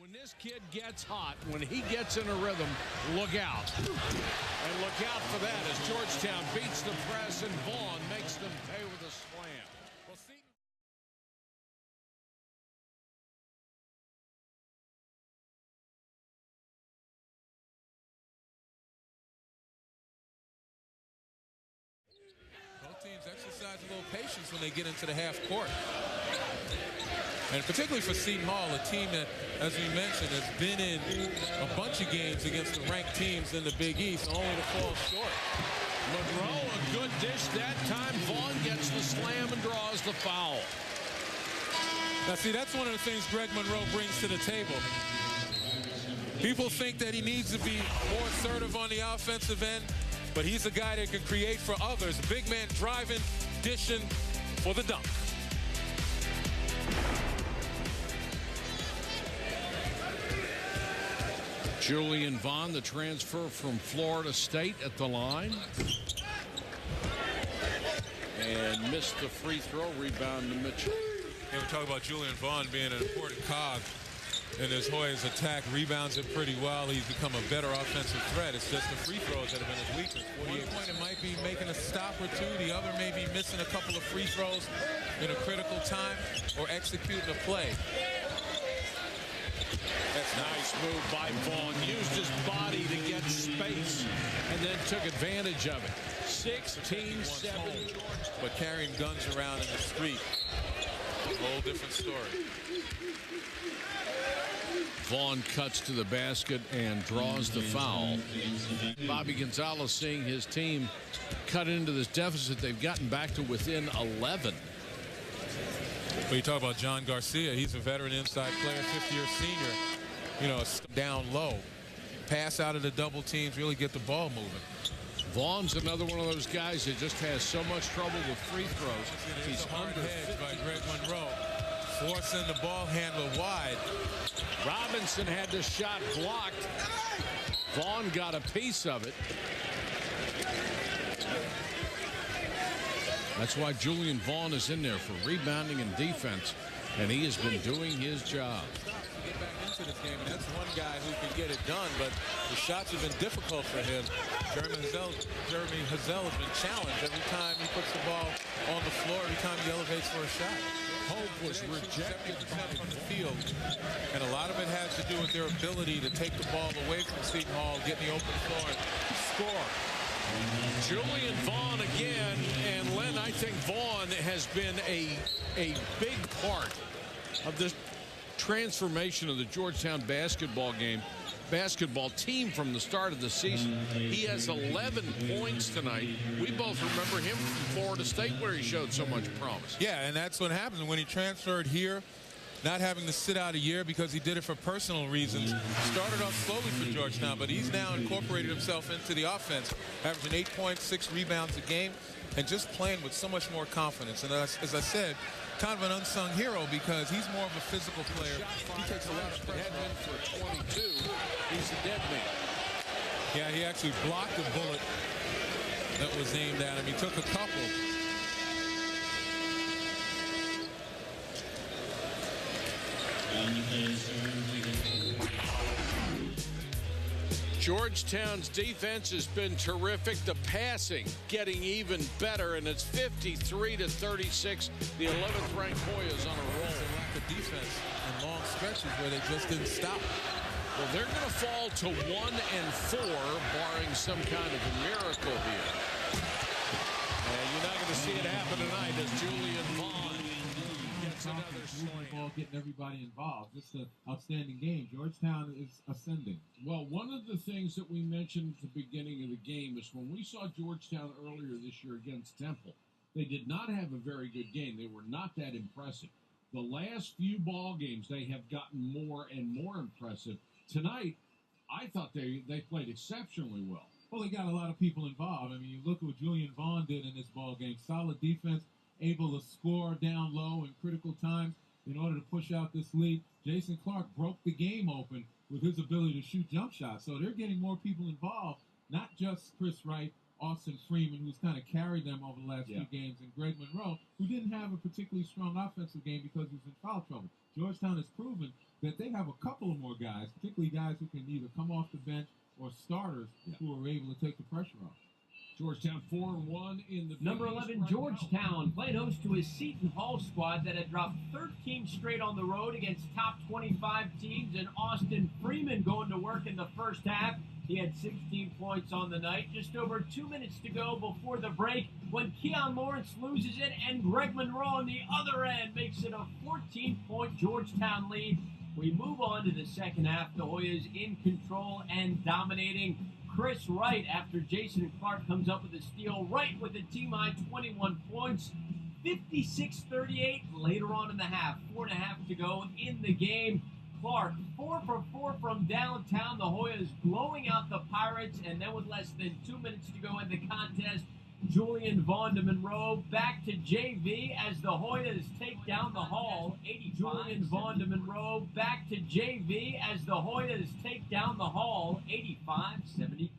When this kid gets hot, when he gets in a rhythm, look out. And look out for that as Georgetown beats the press and Vaughn makes them pay with a slam. Well, see. Both teams exercise a little patience when they get into the half court. And particularly for Seton Hall, a team that, as we mentioned, has been in a bunch of games against the ranked teams in the Big East, only to fall short. Monroe, a good dish that time. Vaughn gets the slam and draws the foul. Now, see, that's one of the things Greg Monroe brings to the table. People think that he needs to be more assertive on the offensive end, but he's a guy that can create for others. Big man driving, dishing for the dunk. Julian Vaughn, the transfer from Florida State, at the line. And missed the free throw. Rebound to Mitchell. Yeah, we talk about Julian Vaughn being an important cog in this Hoyas attack. Rebounds it pretty well. He's become a better offensive threat. It's just the free throws that have been his weakness. 1 point it might be making a stop or two. The other may be missing a couple of free throws in a critical time or executing a play. That's nice move by Vaughn. Used his body to get space and then took advantage of it. 16-7. But carrying guns around in the street, a whole different story. Vaughn cuts to the basket and draws the foul. Bobby Gonzalez seeing his team cut into this deficit. They've gotten back to within 11. But you talk about John Garcia. He's a veteran inside player, 5th-year senior. You know, down low. Pass out of the double teams, really get the ball moving. Vaughn's another one of those guys that just has so much trouble with free throws. He's under hedge by Greg Monroe, forcing the ball handler wide. Robinson had the shot blocked. Vaughn got a piece of it. That's why Julian Vaughn is in there for rebounding and defense, and he has been doing his job. Get back into this game, and that's one guy who can get it done, but the shots have been difficult for him. Jeremy Hazel has been challenged every time he puts the ball on the floor, every time he elevates for a shot. Hope was rejected from the field, and a lot of it has to do with their ability to take the ball away from Seton Hall, get in the open floor, and score. Julian Vaughn again, and Len, I think Vaughn has been a big part of this transformation of the Georgetown basketball team from the start of the season. He has 11 points tonight. We both remember him from Florida State where he showed so much promise. Yeah, and that's what happened when he transferred here, not having to sit out a year because he did it for personal reasons. Started off slowly for Georgetown, but he's now incorporated himself into the offense, averaging 8 points, 6 rebounds a game, and just playing with so much more confidence. And as I said, kind of an unsung hero because he's more of a physical player. He takes a lot of pressure. For 22, he's a dead man. Yeah, he actually blocked a bullet that was aimed at him. He took a couple. Georgetown's defense has been terrific. The passing getting even better, and it's 53-36. The 11th ranked Hoyas on a roll. They lack the defense in long stretches where they just didn't stop. Well, they're going to fall to 1-4, barring some kind of a miracle here. And you're not going to see it happen tonight as Julian Vaughn gets another slam. Getting everybody involved. Just an outstanding game. Georgetown is ascending. Well, one of the things that we mentioned at the beginning of the game is when we saw Georgetown earlier this year against Temple, they did not have a very good game. They were not that impressive. The last few ball games, they have gotten more and more impressive. Tonight, I thought they played exceptionally well. Well, they got a lot of people involved. I mean, you look at what Julian Vaughn did in this ball game. Solid defense, able to score down low in critical times in order to push out this lead. Jason Clark broke the game open with his ability to shoot jump shots. So they're getting more people involved, not just Chris Wright, Austin Freeman, who's kind of carried them over the last few games, and Greg Monroe, who didn't have a particularly strong offensive game because he was in foul trouble. Georgetown has proven that they have a couple of more guys, particularly guys who can either come off the bench or starters who are able to take the pressure off. Georgetown 4-1 in the Number 11, Georgetown, played host to his Seton Hall squad that had dropped 13 straight on the road against top 25 teams, and Austin Freeman going to work in the first half. He had 16 points on the night. Just over 2 minutes to go before the break when Keon Lawrence loses it, and Greg Monroe on the other end makes it a 14-point Georgetown lead. We move on to the second half. The Hoyas in control and dominating. Chris Wright, after Jason Clark comes up with a steal, Wright with a team-high 21 points, 56-38 later on in the half. 4.5 to go in the game. Clark, 4 for 4 from downtown. The Hoyas blowing out the Pirates, and then with less than 2 minutes to go in the contest, Julian Vaughn to Monroe, back to JV as the Hoyas take down the Hall. Julian Vaughn to Monroe, back to JV as the Hoyas take down the Hall, 85-72.